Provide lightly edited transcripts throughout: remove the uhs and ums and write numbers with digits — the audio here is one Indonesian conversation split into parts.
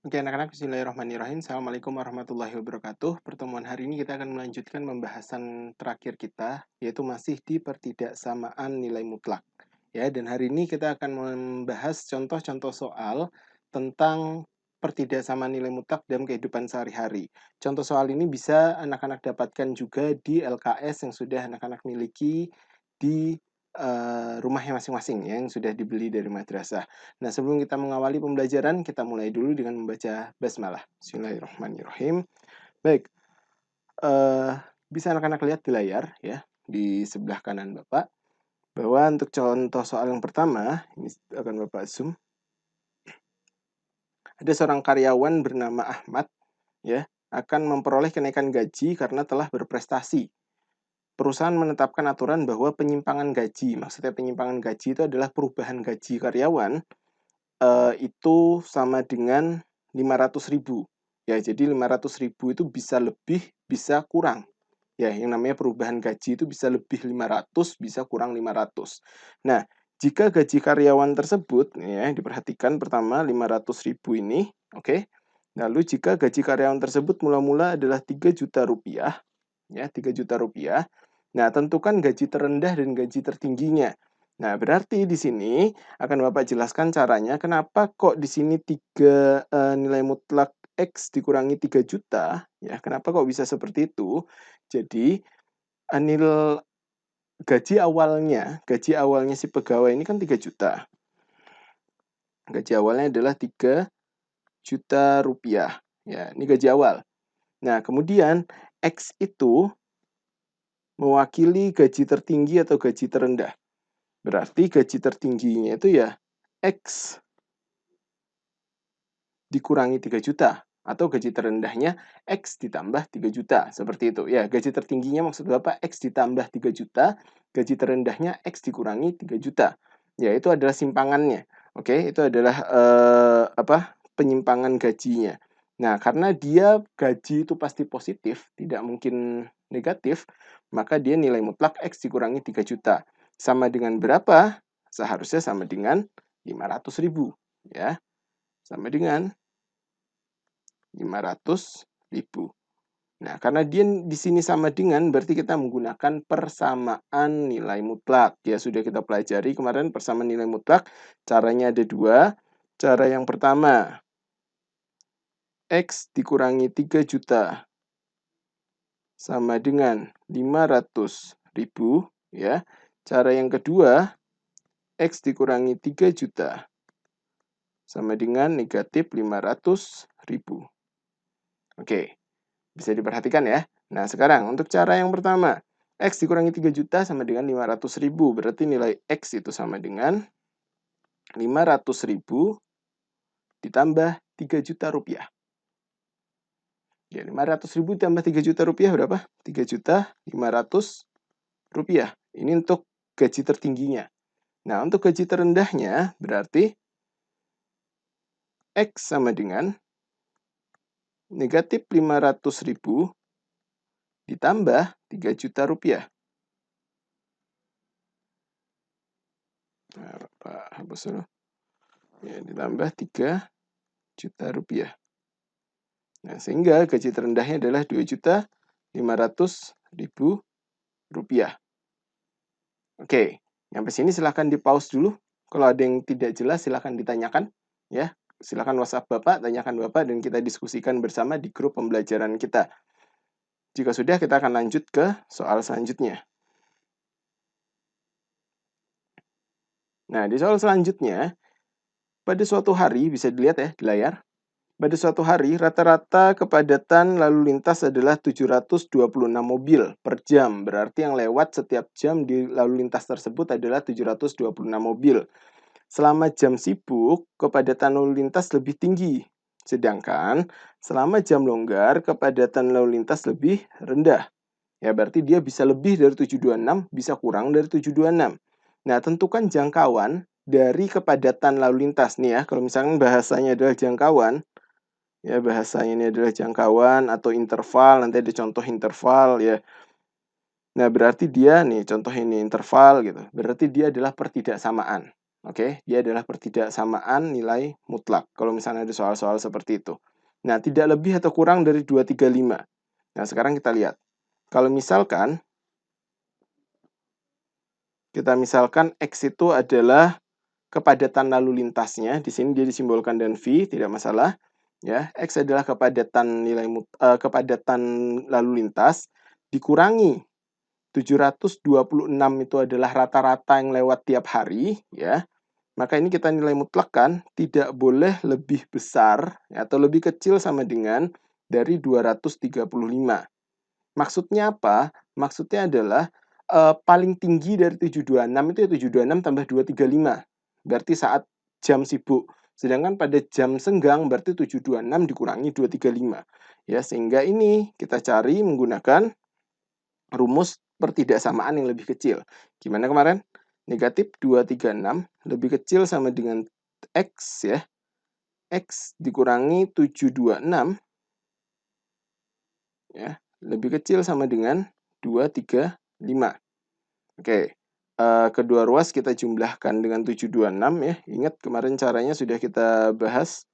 Oke, anak-anak, bismillahirrahmanirrahim. Assalamualaikum warahmatullahi wabarakatuh. Pertemuan hari ini kita akan melanjutkan pembahasan terakhir kita, yaitu masih di pertidaksamaan nilai mutlak. Ya, dan hari ini kita akan membahas contoh-contoh soal tentang pertidaksamaan nilai mutlak dalam kehidupan sehari-hari. Contoh soal ini bisa anak-anak dapatkan juga di LKS yang sudah anak-anak miliki di rumahnya masing-masing ya, yang sudah dibeli dari madrasah. Nah, sebelum kita mengawali pembelajaran, kita mulai dulu dengan membaca basmalah. Bismillahirrahmanirrahim. Baik, bisa anak-anak lihat di layar ya, di sebelah kanan Bapak, bahwa untuk contoh soal yang pertama, ini akan Bapak zoom. Ada seorang karyawan bernama Ahmad ya, akan memperoleh kenaikan gaji karena telah berprestasi. Perusahaan menetapkan aturan bahwa penyimpangan gaji, maksudnya penyimpangan gaji itu adalah perubahan gaji karyawan itu sama dengan 500.000. Ya, jadi 500.000 itu bisa lebih, bisa kurang. Ya, yang namanya perubahan gaji itu bisa lebih 500, bisa kurang 500. Nah, jika gaji karyawan tersebut, ya, diperhatikan pertama 500.000 ini, oke. Lalu jika gaji karyawan tersebut mula-mula adalah 3 juta rupiah, ya, 3 juta rupiah. Nah, tentukan gaji terendah dan gaji tertingginya. Nah, berarti di sini akan Bapak jelaskan caranya kenapa kok di sini nilai mutlak X dikurangi 3 juta, ya, kenapa kok bisa seperti itu? Jadi, nilai gaji awalnya si pegawai ini kan 3 juta. Gaji awalnya adalah 3 juta rupiah. Ya, ini gaji awal. Nah, kemudian X itu mewakili gaji tertinggi atau gaji terendah. Berarti gaji tertingginya itu ya X dikurangi 3 juta. Atau gaji terendahnya X ditambah 3 juta. Seperti itu. Ya, gaji tertingginya maksud Bapak X ditambah 3 juta. Gaji terendahnya X dikurangi 3 juta. Ya, itu adalah simpangannya. Oke, itu adalah penyimpangan gajinya. Nah, karena dia gaji itu pasti positif, tidak mungkin negatif, maka dia nilai mutlak X dikurangi 3 juta. Sama dengan berapa? Seharusnya sama dengan 500.000. Ya, sama dengan 500.000. Nah, karena dia di sini sama dengan, berarti kita menggunakan persamaan nilai mutlak. Ya, sudah kita pelajari kemarin persamaan nilai mutlak. Caranya ada dua. Cara yang pertama, X dikurangi 3 juta sama dengan 500.000. Ya. Cara yang kedua, X dikurangi 3 juta sama dengan negatif 500.000. Oke, bisa diperhatikan ya. Nah, sekarang untuk cara yang pertama, X dikurangi 3 juta sama dengan 500.000. Berarti nilai X itu sama dengan 500.000 ditambah 3 juta rupiah. Ya, 500.000 ditambah 3 juta rupiah berapa? 3 juta 500 rupiah. Ini untuk gaji tertingginya. Nah, untuk gaji terendahnya berarti X sama dengan negatif 500.000 ditambah 3 juta rupiah. Nah, Pak hapus dulu. Ya, ditambah 3 juta rupiah. Nah, sehingga gaji terendahnya adalah 2.500.000 rupiah. Oke, sampai sini silahkan di pause dulu. Kalau ada yang tidak jelas silahkan ditanyakan. Ya, silahkan WhatsApp Bapak, tanyakan Bapak, dan kita diskusikan bersama di grup pembelajaran kita. Jika sudah, kita akan lanjut ke soal selanjutnya. Nah, di soal selanjutnya, pada suatu hari, bisa dilihat ya di layar, pada suatu hari, rata-rata kepadatan lalu lintas adalah 726 mobil per jam. Berarti yang lewat setiap jam di lalu lintas tersebut adalah 726 mobil. Selama jam sibuk, kepadatan lalu lintas lebih tinggi. Sedangkan selama jam longgar, kepadatan lalu lintas lebih rendah. Ya, berarti dia bisa lebih dari 726, bisa kurang dari 726. Nah, tentukan jangkauan dari kepadatan lalu lintas nih ya. Kalau misalkan bahasanya adalah jangkauan, ya bahasanya ini adalah jangkauan atau interval, nanti ada contoh interval ya. Nah, berarti dia nih contoh ini interval gitu. Berarti dia adalah pertidaksamaan. Oke, dia adalah pertidaksamaan nilai mutlak. Kalau misalnya ada soal-soal seperti itu. Nah, tidak lebih atau kurang dari 235. Nah, sekarang kita lihat. Kalau misalkan X itu adalah kepadatan lalu lintasnya, di sini dia disimbolkan dengan V, tidak masalah. Ya, X adalah kepadatan lalu lintas dikurangi 726 itu adalah rata-rata yang lewat tiap hari, ya. Maka ini kita nilai mutlakkan tidak boleh lebih besar atau lebih kecil sama dengan dari 235. Maksudnya apa? Maksudnya adalah paling tinggi dari 726 itu ya 726 tambah 235. Berarti saat jam sibuk. Sedangkan pada jam senggang berarti 726 dikurangi 235. Ya, sehingga ini kita cari menggunakan rumus pertidaksamaan yang lebih kecil. Gimana kemarin? Negatif 236 lebih kecil sama dengan X ya. X dikurangi 726 ya, lebih kecil sama dengan 235. Oke. Kedua ruas kita jumlahkan dengan 726 ya. Ingat kemarin caranya sudah kita bahas.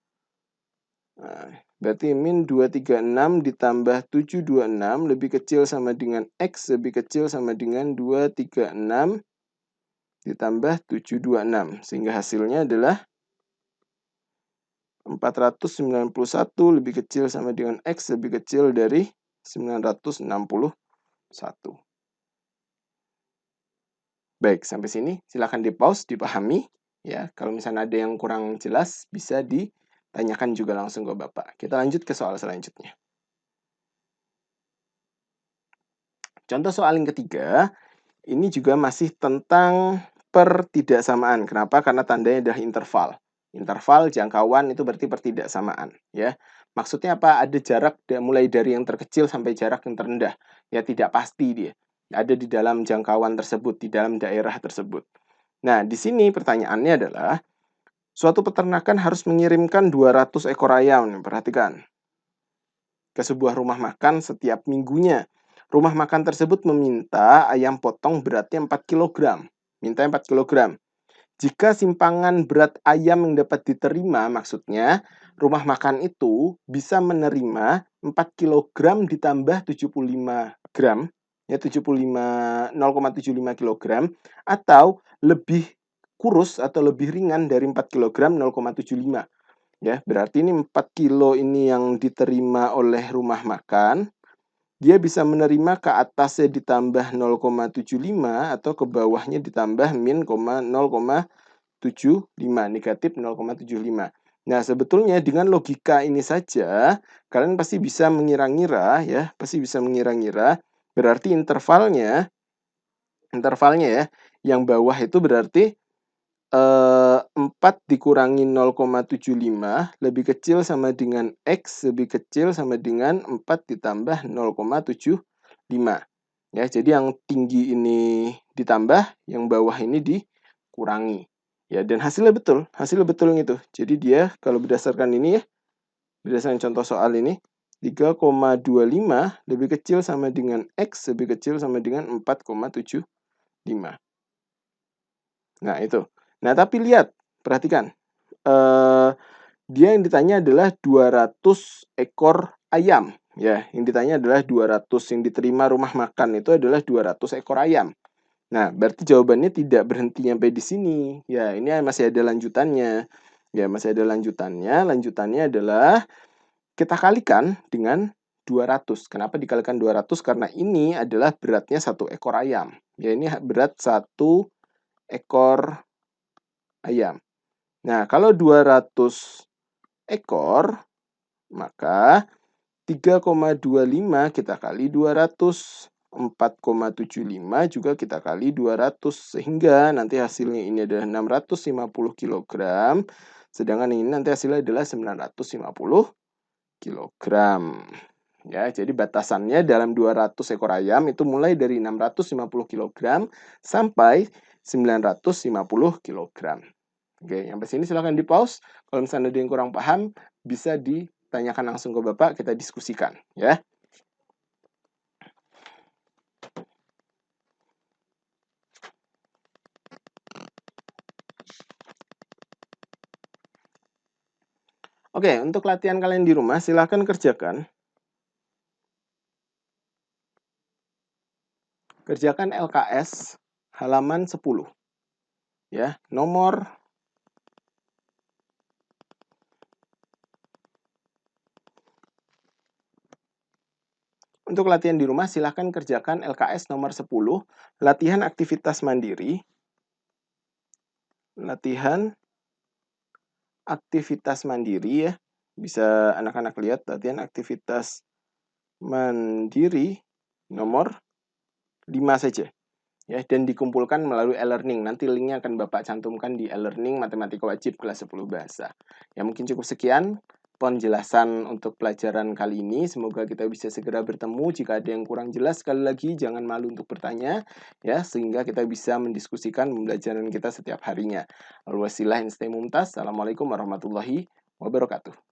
Nah, berarti min 236 ditambah 726 lebih kecil sama dengan X lebih kecil sama dengan 236 ditambah 726. Sehingga hasilnya adalah 491 lebih kecil sama dengan X lebih kecil dari 961. Baik, sampai sini silakan di-pause, dipahami. Ya, kalau misalnya ada yang kurang jelas, bisa ditanyakan juga langsung ke Bapak. Kita lanjut ke soal selanjutnya. Contoh soal yang ketiga, ini juga masih tentang pertidaksamaan. Kenapa? Karena tandanya adalah interval. Interval jangkauan itu berarti pertidaksamaan, ya. Maksudnya apa? Ada jarak mulai dari yang terkecil sampai jarak yang terendah. Ya, tidak pasti dia. Ada di dalam jangkauan tersebut, di dalam daerah tersebut. Nah, di sini pertanyaannya adalah suatu peternakan harus mengirimkan 200 ekor ayam. Perhatikan. Ke sebuah rumah makan setiap minggunya. Rumah makan tersebut meminta ayam potong beratnya 4 kg. Minta 4 kg. Jika simpangan berat ayam yang dapat diterima, maksudnya rumah makan itu bisa menerima 4 kg ditambah 75 gram, ya 0,75 kg, atau lebih kurus atau lebih ringan dari 4 kg 0,75. Ya, berarti ini 4 kilo ini yang diterima oleh rumah makan, dia bisa menerima ke atasnya ditambah 0,75 atau ke bawahnya ditambah min 0,75, negatif 0,75. Nah, sebetulnya dengan logika ini saja, kalian pasti bisa mengira-ngira ya, berarti intervalnya ya, yang bawah itu berarti 4 dikurangi 0,75 lebih kecil sama dengan X lebih kecil sama dengan 4 ditambah 0,75. Ya, jadi yang tinggi ini ditambah, yang bawah ini dikurangi. Ya, dan hasilnya betul yang itu. Jadi dia kalau berdasarkan ini ya, berdasarkan contoh soal ini, 3,25 lebih kecil sama dengan X lebih kecil sama dengan 4,75. Nah, itu. Nah, tapi lihat, perhatikan. Dia yang ditanya adalah 200 ekor ayam. Ya, yang ditanya adalah 200, yang diterima rumah makan itu adalah 200 ekor ayam. Nah, berarti jawabannya tidak berhenti sampai di sini. Ya, ini masih ada lanjutannya. Ya, masih ada lanjutannya. Lanjutannya adalah kita kalikan dengan 200. Kenapa dikalikan 200? Karena ini adalah beratnya 1 ekor ayam. Ya, ini berat 1 ekor ayam. Nah, kalau 200 ekor, maka 3,25 kita kali 200. 4,75 juga kita kali 200. Sehingga nanti hasilnya ini adalah 650 kg. Sedangkan ini nanti hasilnya adalah 950 kg. Ya, jadi batasannya dalam 200 ekor ayam itu mulai dari 650 kg sampai 950 kg. Oke, sampai sini silahkan di-pause. Kalau misalnya ada yang kurang paham, bisa ditanyakan langsung ke Bapak, kita diskusikan. Ya. Oke, untuk latihan kalian di rumah silahkan kerjakan. Kerjakan LKS halaman 10. Ya, Untuk latihan di rumah silahkan kerjakan LKS nomor 10, latihan aktivitas mandiri. Latihan aktivitas mandiri ya. Bisa anak-anak lihat latihan aktivitas mandiri nomor 5 saja. Ya, dan dikumpulkan melalui e-learning. Nanti linknya akan Bapak cantumkan di e-learning Matematika Wajib kelas 10 Bahasa. Ya, mungkin cukup sekian penjelasan untuk pelajaran kali ini. Semoga kita bisa segera bertemu. Jika ada yang kurang jelas, sekali lagi jangan malu untuk bertanya, ya, sehingga kita bisa mendiskusikan pembelajaran kita setiap harinya. Alwasilah instai mumtaz. Assalamualaikum warahmatullahi wabarakatuh.